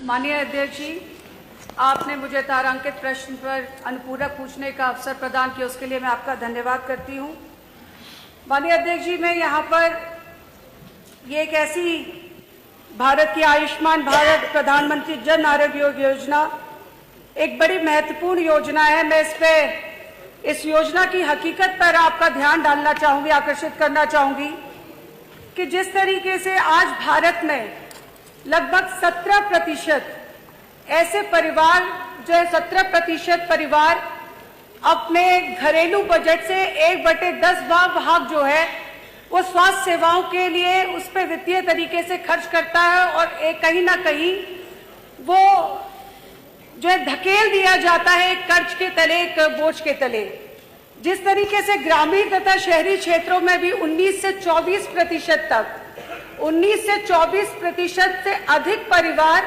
माननीय अध्यक्ष जी, आपने मुझे तारांकित प्रश्न पर अनुपूरक पूछने का अवसर प्रदान किया, उसके लिए मैं आपका धन्यवाद करती हूँ। माननीय अध्यक्ष जी, मैं यहाँ पर ये एक ऐसी भारत की आयुष्मान भारत प्रधानमंत्री जन आरोग्य योजना एक बड़ी महत्वपूर्ण योजना है। मैं इस योजना की हकीकत पर आपका ध्यान डालना चाहूंगी, आकर्षित करना चाहूंगी कि जिस तरीके से आज भारत में लगभग 17% ऐसे परिवार जो है 17% परिवार अपने घरेलू बजट से 1/10 भाग जो है वो स्वास्थ्य सेवाओं के लिए उस पर वित्तीय तरीके से खर्च करता है और एक कहीं ना कहीं वो जो है धकेल दिया जाता है एक कर्ज के तले, एक बोझ के तले। जिस तरीके से ग्रामीण तथा शहरी क्षेत्रों में भी 19 से 24% से अधिक परिवार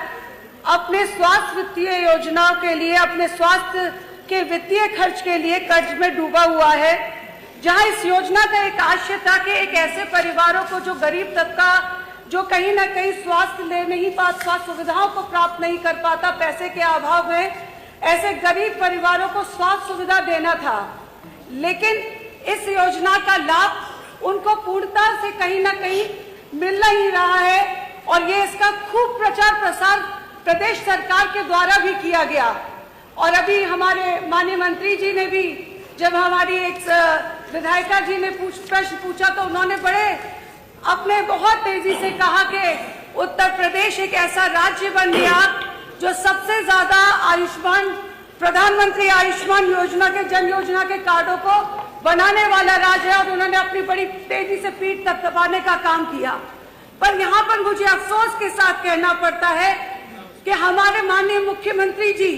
अपने स्वास्थ्य वित्तीय योजनाओं के लिए, अपने स्वास्थ्य के वित्तीय खर्च के लिए कर्ज में डूबा हुआ है। जहां इस योजना का एक आशय था कि एक ऐसे परिवारों को जो गरीब तबका जो कहीं ना कहीं स्वास्थ्य ले नहीं पाता, स्वास्थ्य सुविधाओं को प्राप्त नहीं कर पाता पैसे के अभाव में, ऐसे गरीब परिवारों को स्वास्थ्य सुविधा देना था। लेकिन इस योजना का लाभ उनको पूर्णता से कहीं ना कहीं मिल नहीं रहा है और ये इसका खूब प्रचार प्रसार प्रदेश सरकार के द्वारा भी किया गया। और अभी हमारे माननीय मंत्री जी ने भी, जब हमारी एक विधायिका जी ने प्रश्न पूछा तो उन्होंने अपने बहुत तेजी से कहा कि उत्तर प्रदेश एक ऐसा राज्य बन गया जो सबसे ज्यादा प्रधानमंत्री आयुष्मान योजना के जन योजना के कार्डों को बनाने वाला राज्य है और उन्होंने अपनी बड़ी तेजी से पीठ थपथपाने का काम किया। पर यहाँ पर मुझे अफसोस के साथ कहना पड़ता है कि हमारे माननीय मुख्यमंत्री जी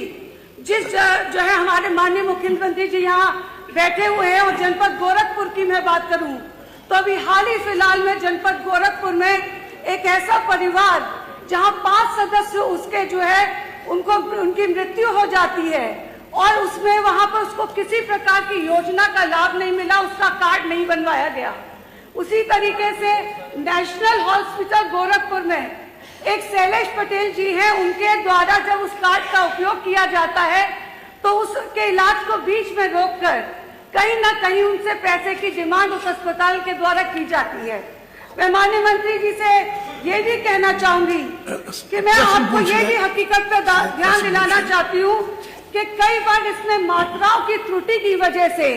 जो है हमारे माननीय मुख्यमंत्री जी यहाँ बैठे हुए हैं और जनपद गोरखपुर की मैं बात करूं तो अभी हाल ही फिलहाल में जनपद गोरखपुर में एक ऐसा परिवार जहां 5 सदस्य उसके जो है उनकी मृत्यु हो जाती है और उसमें वहां पर उसको किसी प्रकार की योजना का लाभ नहीं मिला, उसका कार्ड नहीं बनवाया गया। उसी तरीके से नेशनल हॉस्पिटल गोरखपुर में एक शैलेश पटेल जी हैं, उनके द्वारा जब उस कार्ड का उपयोग किया जाता है तो उसके इलाज को बीच में रोककर कहीं ना कहीं उनसे पैसे की डिमांड उस अस्पताल के द्वारा की जाती है। मैं माननीय मंत्री जी से ये भी कहना चाहूंगी कि मैं आपको ये भी हकीकत पर ध्यान दिलाना चाहती हूँ कि कई बार इसमें मात्राओं की त्रुटि की वजह से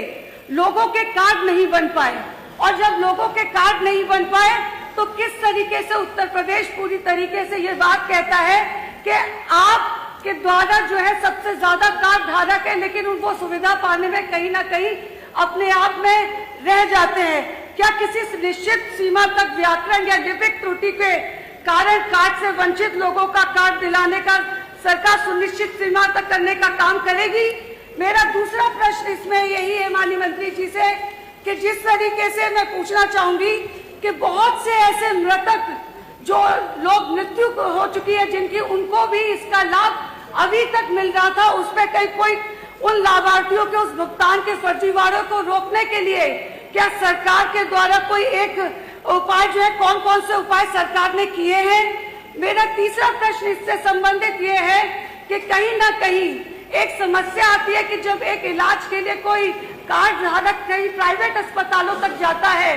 लोगों के कार्ड नहीं बन पाए और जब लोगों के कार्ड नहीं बन पाए तो किस तरीके से उत्तर प्रदेश पूरी तरीके से ये बात कहता है कि आपके द्वारा जो है सबसे ज्यादा कार्ड धारक है, लेकिन उनको सुविधा पाने में कहीं ना कहीं अपने आप में रह जाते हैं। क्या किसी निश्चित सीमा तक व्याकरण या लिपिक त्रुटि के कारण कार्ड से वंचित लोगों का कार्ड दिलाने का सरकार सुनिश्चित सीमा तक करने का काम करेगी? मेरा दूसरा प्रश्न इसमें यही है माननीय मंत्री जी से कि जिस तरीके से मैं पूछना चाहूंगी कि बहुत से ऐसे मृतक जो लोग मृत्यु हो चुकी है जिनकी उनको भी इसका लाभ अभी तक मिल रहा था, उस पर कहीं कोई उन लाभार्थियों के उस भुगतान के फर्जीवाड़ों को रोकने के लिए क्या सरकार के द्वारा कोई एक उपाय जो है, कौन कौन से उपाय सरकार ने किए हैं? मेरा तीसरा प्रश्न इससे संबंधित ये है कि कहीं ना कहीं एक समस्या आती है कि जब एक इलाज के लिए कोई कार्ड धारक कहीं प्राइवेट अस्पतालों तक जाता है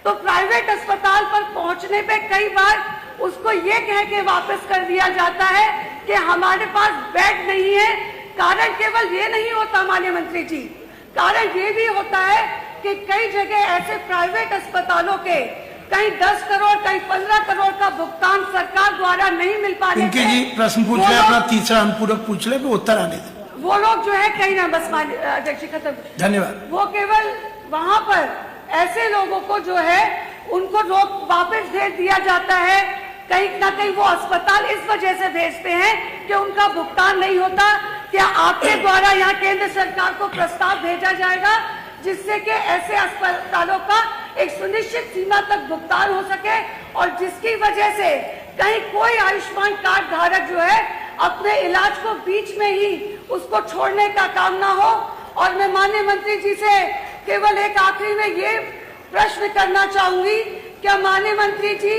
तो प्राइवेट अस्पताल पर पहुंचने पे कई बार उसको ये कह के वापस कर दिया जाता है कि हमारे पास बेड नहीं है। कारण केवल ये नहीं होता माननीय मंत्री जी, कारण ये भी होता है कि कई जगह ऐसे प्राइवेट अस्पतालों के कहीं 10 करोड़ कहीं 15 करोड़ का भुगतान सरकार द्वारा नहीं मिल पाने से जी प्रश्न पूछ ले, अपना तीसरा अनुपूरक पूछ ले, उत्तर आने दे। वो लोग जो है कहीं ना, बस अध्यक्ष खत्म, धन्यवाद। वो केवल वहाँ पर ऐसे लोगों को जो है उनको वापस भेज दिया जाता है, कहीं ना कहीं वो अस्पताल इस वजह से भेजते हैं कि उनका भुगतान नहीं होता। क्या आपके द्वारा यहाँ केंद्र सरकार को प्रस्ताव भेजा जाएगा जिससे कि ऐसे अस्पतालों का एक सुनिश्चित सीमा तक भुगतान हो सके और जिसकी वजह से कहीं कोई आयुष्मान कार्ड धारक जो है अपने इलाज को बीच में ही उसको छोड़ने का काम ना हो। और मैं माननीय मंत्री जी से केवल एक आखिरी में ये प्रश्न करना चाहूंगी, क्या माननीय मंत्री जी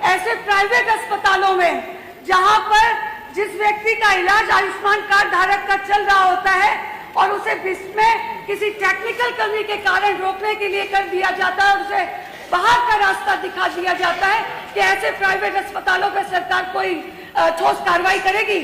ऐसे प्राइवेट अस्पतालों में जहां पर जिस व्यक्ति का इलाज आयुष्मान कार्ड धारक का चल रहा होता है और उसे इसमें किसी टेक्निकल कमी के कारण रोकने के लिए कर दिया जाता है और उसे बाहर का रास्ता दिखा दिया जाता है कि ऐसे प्राइवेट अस्पतालों पर सरकार कोई ठोस कार्रवाई करेगी।